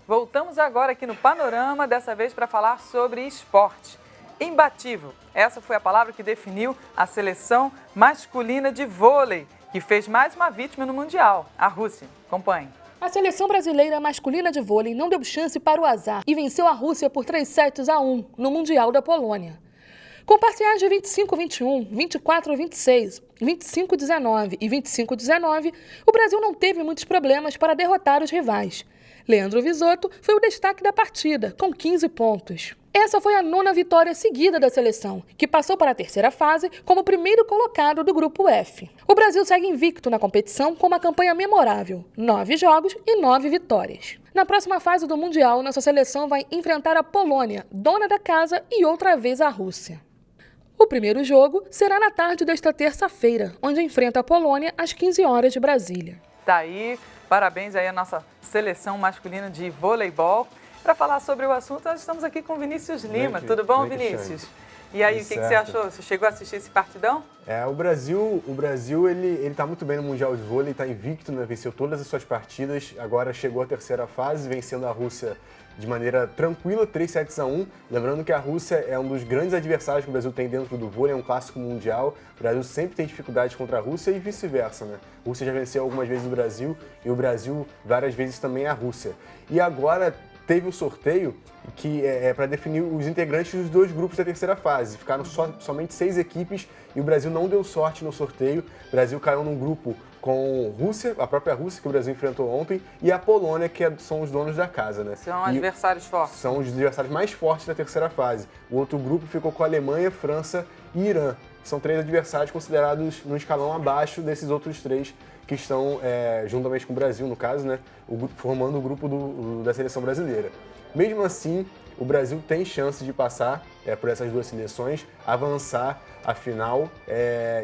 Voltamos agora aqui no Panorama, dessa vez para falar sobre esporte. Imbatível, essa foi a palavra que definiu a seleção masculina de vôlei, que fez mais uma vítima no Mundial, a Rússia. Acompanhe. A seleção brasileira masculina de vôlei não deu chance para o azar e venceu a Rússia por 3-1 no Mundial da Polônia. Com parciais de 25-21, 24-26, 25-19 e 25-19, o Brasil não teve muitos problemas para derrotar os rivais. Leandro Visotto foi o destaque da partida, com 15 pontos. Essa foi a 9ª vitória seguida da seleção, que passou para a terceira fase como primeiro colocado do Grupo F. O Brasil segue invicto na competição com uma campanha memorável, 9 jogos e 9 vitórias. Na próxima fase do Mundial, nossa seleção vai enfrentar a Polônia, dona da casa, e outra vez a Rússia. O primeiro jogo será na tarde desta terça-feira, onde enfrenta a Polônia às 15 horas de Brasília. Tá aí, parabéns aí à nossa seleção masculina de voleibol. Para falar sobre o assunto, nós estamos aqui com o Vinícius Lima. Tudo bom, Vinícius? E aí, o que você achou? Você chegou a assistir esse partidão? O Brasil ele tá muito bem no Mundial de Vôlei, está invicto, né? Venceu todas as suas partidas, agora chegou à terceira fase, vencendo a Rússia de maneira tranquila, 3-1. Lembrando que a Rússia é um dos grandes adversários que o Brasil tem dentro do vôlei, é um clássico mundial. O Brasil sempre tem dificuldades contra a Rússia e vice-versa, né? A Rússia já venceu algumas vezes o Brasil e o Brasil várias vezes também a Rússia. E agora teve o sorteio que é para definir os integrantes dos 2 grupos da terceira fase. Ficaram somente 6 equipes e o Brasil não deu sorte no sorteio. O Brasil caiu num grupo com Rússia, a própria Rússia que o Brasil enfrentou ontem, e a Polônia, que são os donos da casa, né? São adversários fortes. São os adversários mais fortes da terceira fase. O outro grupo ficou com a Alemanha, França e Irã. São 3 adversários considerados no escalão abaixo desses outros 3 que estão, juntamente com o Brasil, no caso, né, formando o grupo da seleção brasileira. Mesmo assim, o Brasil tem chance de passar por essas 2 seleções, avançar a final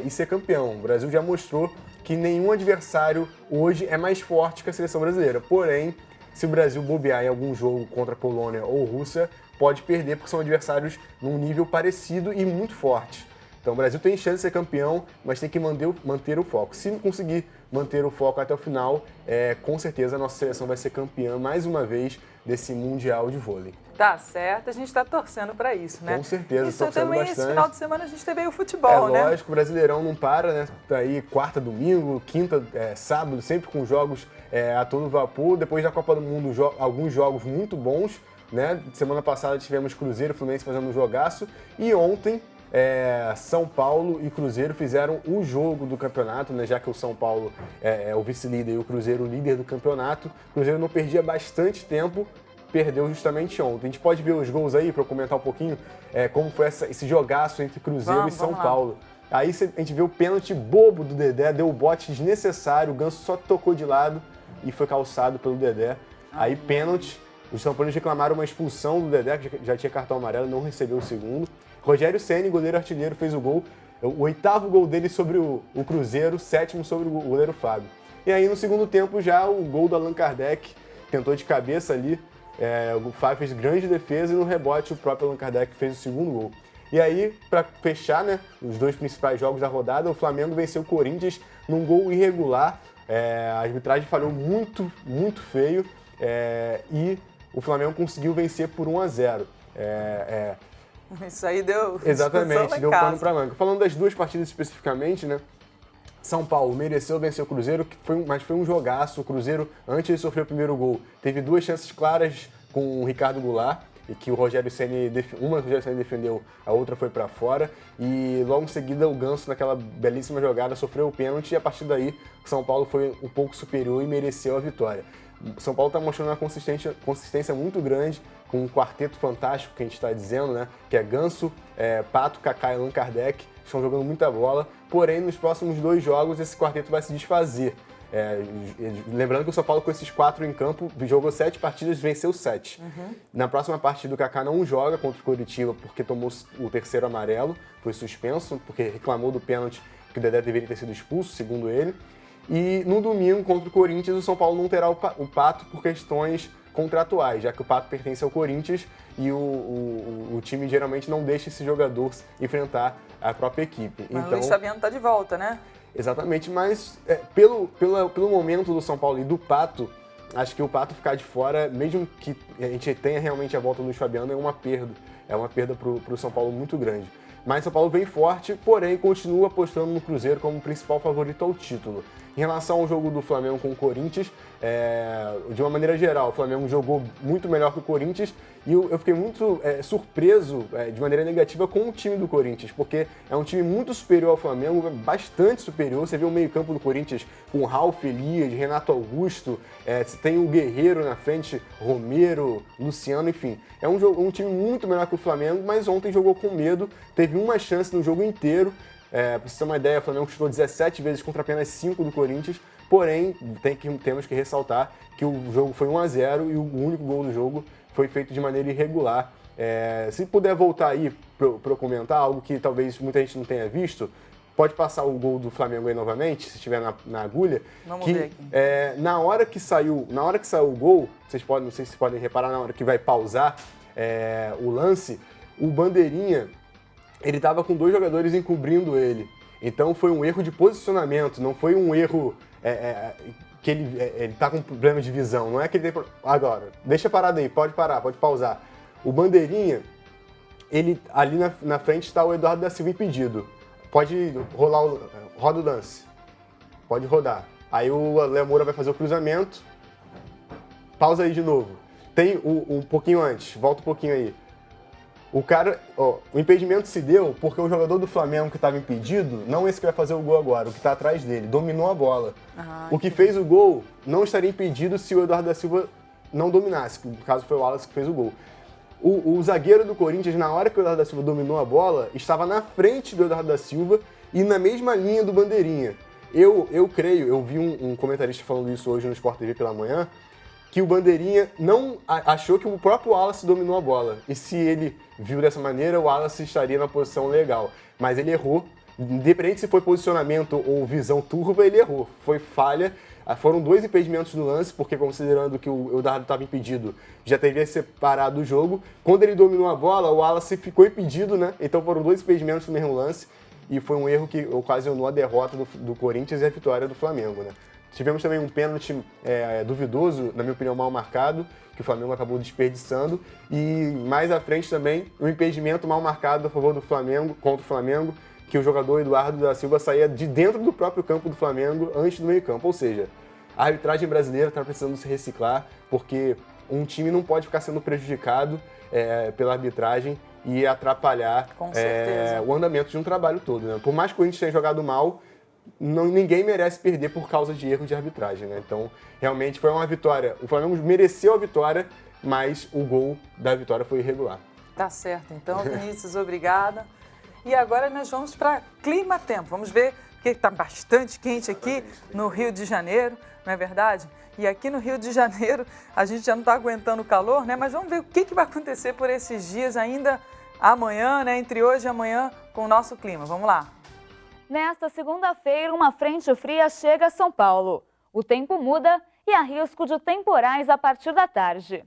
e ser campeão. O Brasil já mostrou que nenhum adversário hoje é mais forte que a seleção brasileira. Porém, se o Brasil bobear em algum jogo contra a Polônia ou Rússia, pode perder porque são adversários num nível parecido e muito forte. Então o Brasil tem chance de ser campeão, mas tem que manter o foco. Se não conseguir manter o foco até o final, com certeza a nossa seleção vai ser campeã mais uma vez desse Mundial de Vôlei. Tá certo, a gente está torcendo para isso, né? Com certeza, isso torcendo também, bastante. Esse final de semana a gente teve aí o futebol, né? Lógico, o Brasileirão não para, né? Tá aí quarta, domingo, quinta, sábado, sempre com jogos a todo vapor. Depois da Copa do Mundo, alguns jogos muito bons, né? Semana passada tivemos Cruzeiro e Fluminense fazendo um jogaço. E ontem, São Paulo e Cruzeiro fizeram um jogo do campeonato, né? Já que o São Paulo é o vice-líder e o Cruzeiro o líder do campeonato. O Cruzeiro não perdia bastante tempo, perdeu justamente ontem. A gente pode ver os gols aí para eu comentar um pouquinho como foi esse jogaço entre Cruzeiro e São Paulo. Aí a gente vê o pênalti bobo do Dedé, deu o bote desnecessário, o Ganso só tocou de lado e foi calçado pelo Dedé. Aí pênalti, os São Paulinos reclamaram uma expulsão do Dedé, que já tinha cartão amarelo, não recebeu o segundo. Rogério Ceni, goleiro artilheiro, fez o gol, o 8º gol dele sobre o Cruzeiro, 7º sobre o goleiro Fábio. E aí no segundo tempo já o gol do Allan Kardec, tentou de cabeça ali, o Fábio fez grande defesa e no rebote o próprio Allan Kardec fez o segundo gol. E aí, para fechar, né, os 2 principais jogos da rodada, o Flamengo venceu o Corinthians num gol irregular, a arbitragem falhou muito, muito feio e o Flamengo conseguiu vencer por 1-0. Isso aí deu Exatamente, deu pano pra manga. Falando das 2 partidas especificamente, né? São Paulo mereceu vencer o Cruzeiro, mas foi um jogaço. O Cruzeiro, antes de sofrer o primeiro gol, teve 2 chances claras com o Ricardo Goulart, e que o Rogério Ceni defendeu, a outra foi para fora. E logo em seguida o Ganso, naquela belíssima jogada, sofreu o pênalti e a partir daí o São Paulo foi um pouco superior e mereceu a vitória. O São Paulo está mostrando uma consistência muito grande, com um quarteto fantástico que a gente está dizendo, né? Que é Ganso, Pato, Kaká e Allan Kardec, estão jogando muita bola. Porém, nos próximos 2 jogos, esse quarteto vai se desfazer. Lembrando que o São Paulo, com esses 4 em campo, jogou 7 partidas e venceu 7. Na próxima partida, o Kaká não joga contra o Coritiba porque tomou o 3º amarelo, foi suspenso, porque reclamou do pênalti que o Dedé deveria ter sido expulso, segundo ele. E no domingo, contra o Corinthians, o São Paulo não terá o Pato por questões contratuais, já que o Pato pertence ao Corinthians e o time geralmente não deixa esse jogador enfrentar a própria equipe. Mas o Luiz Fabiano está de volta, né? Exatamente, mas pelo momento do São Paulo e do Pato, acho que o Pato ficar de fora, mesmo que a gente tenha realmente a volta do Luiz Fabiano, é uma perda. É uma perda para o São Paulo muito grande. Mas São Paulo vem forte, porém continua apostando no Cruzeiro como principal favorito ao título. Em relação ao jogo do Flamengo com o Corinthians, de uma maneira geral, o Flamengo jogou muito melhor que o Corinthians e eu fiquei muito surpreso de maneira negativa com o time do Corinthians, porque é um time muito superior ao Flamengo, bastante superior. Você vê o meio-campo do Corinthians com Ralf, Elias, Renato Augusto, você tem o Guerreiro na frente, Romero, Luciano, enfim. É um time muito melhor que o Flamengo, mas ontem jogou com medo, teve uma chance no jogo inteiro. Pra você ter uma ideia, o Flamengo chutou 17 vezes contra apenas 5 do Corinthians, porém, temos que ressaltar que o jogo foi 1-0 e o único gol do jogo foi feito de maneira irregular. Se puder voltar aí para eu comentar, algo que talvez muita gente não tenha visto, pode passar o gol do Flamengo aí novamente, se estiver na agulha. Vamos ver aqui. Na hora que saiu o gol, não sei se vocês podem reparar na hora que vai pausar o lance, o Bandeirinha, ele estava com 2 jogadores encobrindo ele. Então foi um erro de posicionamento, não foi um erro que ele tá com problema de visão. Não é que ele tem... Agora, deixa parado aí, pode parar, pode pausar. O Bandeirinha, ali na frente está o Eduardo da Silva impedido. Pode roda o lance. Pode rodar. Aí o Léo Moura vai fazer o cruzamento. Pausa aí de novo. Tem um pouquinho antes, volta um pouquinho aí. O impedimento se deu porque o jogador do Flamengo que estava impedido, não esse que vai fazer o gol agora, o que está atrás dele, dominou a bola. O que fez o gol não estaria impedido se o Eduardo da Silva não dominasse, no caso foi o Wallace que fez o gol. O zagueiro do Corinthians, na hora que o Eduardo da Silva dominou a bola, estava na frente do Eduardo da Silva e na mesma linha do Bandeirinha. Eu creio, eu vi um comentarista falando isso hoje no Sport TV pela manhã, que o Bandeirinha não achou que o próprio Wallace dominou a bola. E se ele viu dessa maneira, o Wallace estaria na posição legal. Mas ele errou. Independente se foi posicionamento ou visão turva, ele errou. Foi falha. Foram 2 impedimentos no lance, porque considerando que o Eduardo estava impedido, já teria separado o jogo. Quando ele dominou a bola, o Wallace ficou impedido, né? Então foram 2 impedimentos no mesmo lance. E foi um erro que ocasionou a derrota do Corinthians e a vitória do Flamengo, né? Tivemos também um pênalti duvidoso, na minha opinião, mal marcado, que o Flamengo acabou desperdiçando. E mais à frente também, um impedimento mal marcado a favor do Flamengo, contra o Flamengo, que o jogador Eduardo da Silva saía de dentro do próprio campo do Flamengo antes do meio-campo. Ou seja, a arbitragem brasileira está precisando se reciclar, porque um time não pode ficar sendo prejudicado pela arbitragem e atrapalhar o andamento de um trabalho todo, né? Por mais que o Corinthians tenha jogado mal, ninguém merece perder por causa de erro de arbitragem, né? Então, realmente foi uma vitória. O Flamengo mereceu a vitória, mas o gol da vitória foi irregular. Tá certo. Então, Vinícius, obrigada. E agora nós vamos para clima-tempo. Vamos ver, porque está bastante quente aqui no Rio de Janeiro, não é verdade? E aqui no Rio de Janeiro a gente já não está aguentando o calor, né? Mas vamos ver o que vai acontecer por esses dias ainda amanhã, né? Entre hoje e amanhã com o nosso clima. Vamos lá. Nesta segunda-feira, uma frente fria chega a São Paulo. O tempo muda e há risco de temporais a partir da tarde.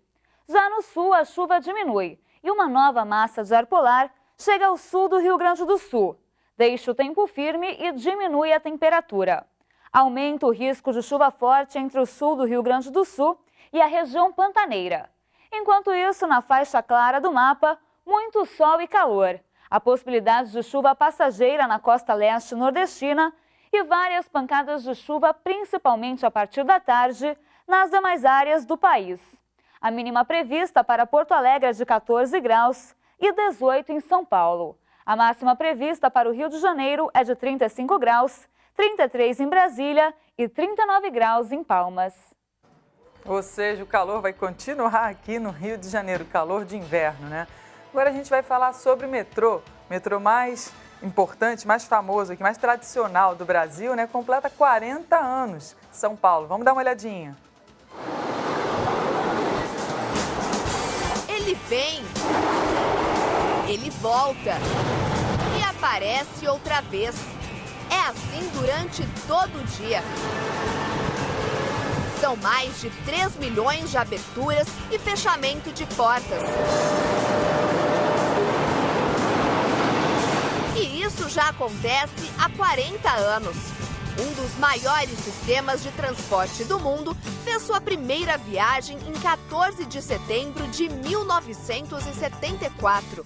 Já no sul, a chuva diminui e uma nova massa de ar polar chega ao sul do Rio Grande do Sul. Deixa o tempo firme e diminui a temperatura. Aumenta o risco de chuva forte entre o sul do Rio Grande do Sul e a região pantaneira. Enquanto isso, na faixa clara do mapa, muito sol e calor. A possibilidade de chuva passageira na costa leste nordestina e várias pancadas de chuva, principalmente a partir da tarde, nas demais áreas do país. A mínima prevista para Porto Alegre é de 14 graus e 18 em São Paulo. A máxima prevista para o Rio de Janeiro é de 35 graus, 33 em Brasília e 39 graus em Palmas. Ou seja, o calor vai continuar aqui no Rio de Janeiro, calor de inverno, né? Agora a gente vai falar sobre o metrô mais importante, mais famoso aqui, mais tradicional do Brasil, né? Completa 40 anos, São Paulo. Vamos dar uma olhadinha. Ele vem, ele volta e aparece outra vez. É assim durante todo o dia. São mais de 3 milhões de aberturas e fechamento de portas. E isso já acontece há 40 anos. um dos maiores sistemas de transporte do mundo, fez sua primeira viagem em 14 de setembro de 1974.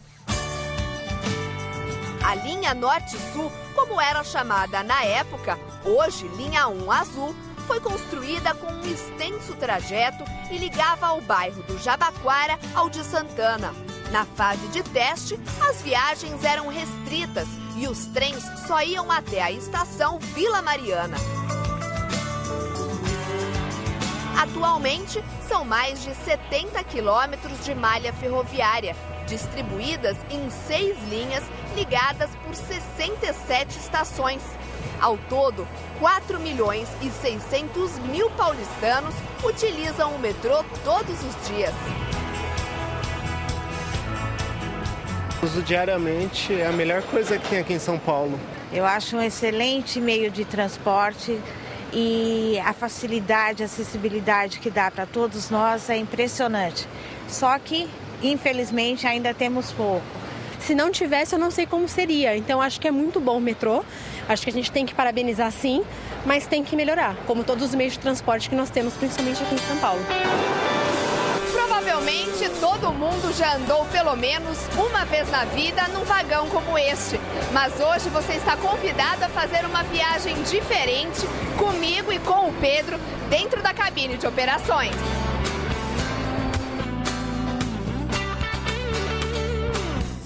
A linha Norte-Sul, como era chamada na época, hoje linha 1 Azul, foi construída com um extenso trajeto e ligava o bairro do Jabaquara ao de Santana. Na fase de teste, as viagens eram restritas e os trens só iam até a estação Vila Mariana. Atualmente, são mais de 70 quilômetros de malha ferroviária, distribuídas em 6 linhas ligadas por 67 estações. Ao todo, 4.600.000 paulistanos utilizam o metrô todos os dias. Uso diariamente, é a melhor coisa que tem aqui em São Paulo. Eu acho um excelente meio de transporte e a facilidade, a acessibilidade que dá para todos nós é impressionante. Só que, infelizmente, ainda temos pouco. Se não tivesse, eu não sei como seria. Então, acho que é muito bom o metrô. Acho que a gente tem que parabenizar, sim, mas tem que melhorar, como todos os meios de transporte que nós temos, principalmente aqui em São Paulo. Provavelmente todo mundo já andou pelo menos uma vez na vida num vagão como este. Mas hoje você está convidado a fazer uma viagem diferente comigo e com o Pedro dentro da cabine de operações.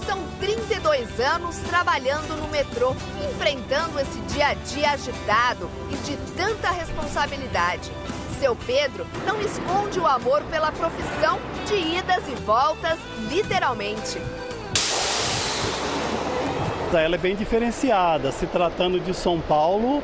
São 32 anos trabalhando no metrô, enfrentando esse dia a dia agitado e de tanta responsabilidade. Seu Pedro não esconde o amor pela profissão de idas e voltas, literalmente. Ela é bem diferenciada. Se tratando de São Paulo,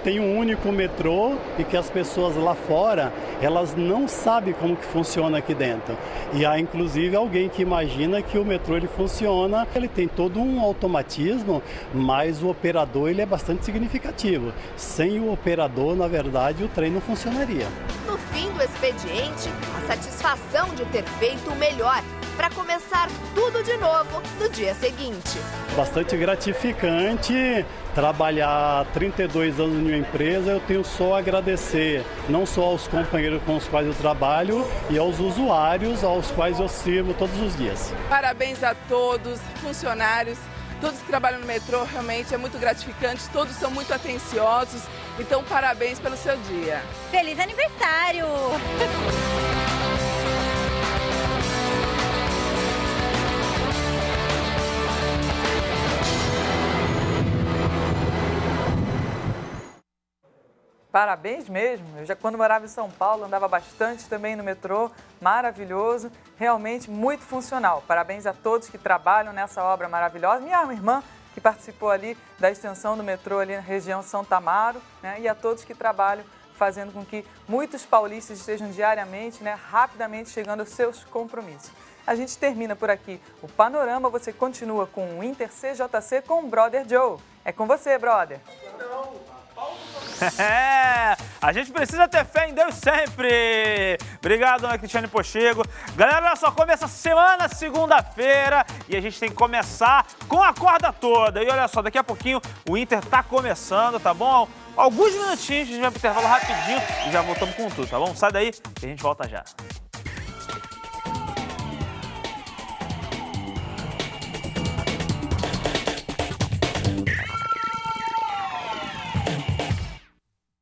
tem um único metrô e que as pessoas lá fora, elas não sabem como que funciona aqui dentro. E há inclusive alguém que imagina que o metrô ele funciona, ele tem todo um automatismo, mas o operador ele é bastante significativo. Sem o operador, na verdade, o trem não funcionaria. No fim do expediente, a satisfação de ter feito o melhor para começar tudo de novo no dia seguinte. Bastante gratificante trabalhar 32 anos em uma empresa. Eu tenho só a agradecer, não só aos companheiros com os quais eu trabalho e aos usuários aos quais eu sirvo todos os dias. Parabéns a todos, funcionários, todos que trabalham no metrô, realmente é muito gratificante, todos são muito atenciosos, então parabéns pelo seu dia. Feliz aniversário! Parabéns mesmo. Eu já quando morava em São Paulo andava bastante também no metrô, maravilhoso, realmente muito funcional. Parabéns a todos que trabalham nessa obra maravilhosa. Minha irmã que participou ali da extensão do metrô ali na região Santa Amaro, né? E a todos que trabalham fazendo com que muitos paulistas estejam diariamente, né, rapidamente chegando aos seus compromissos. A gente termina por aqui o Panorama, você continua com o Inter CJC com o Brother Joe. É com você, brother. A gente precisa ter fé em Deus sempre. Obrigado, Ana Cristiane Pochego. Galera, olha só, começa a semana, segunda-feira, e a gente tem que começar com a corda toda. E olha só, daqui a pouquinho o Inter tá começando, tá bom? Alguns minutinhos, a gente vai pro intervalo rapidinho e já voltamos com tudo, tá bom? Sai daí que a gente volta já.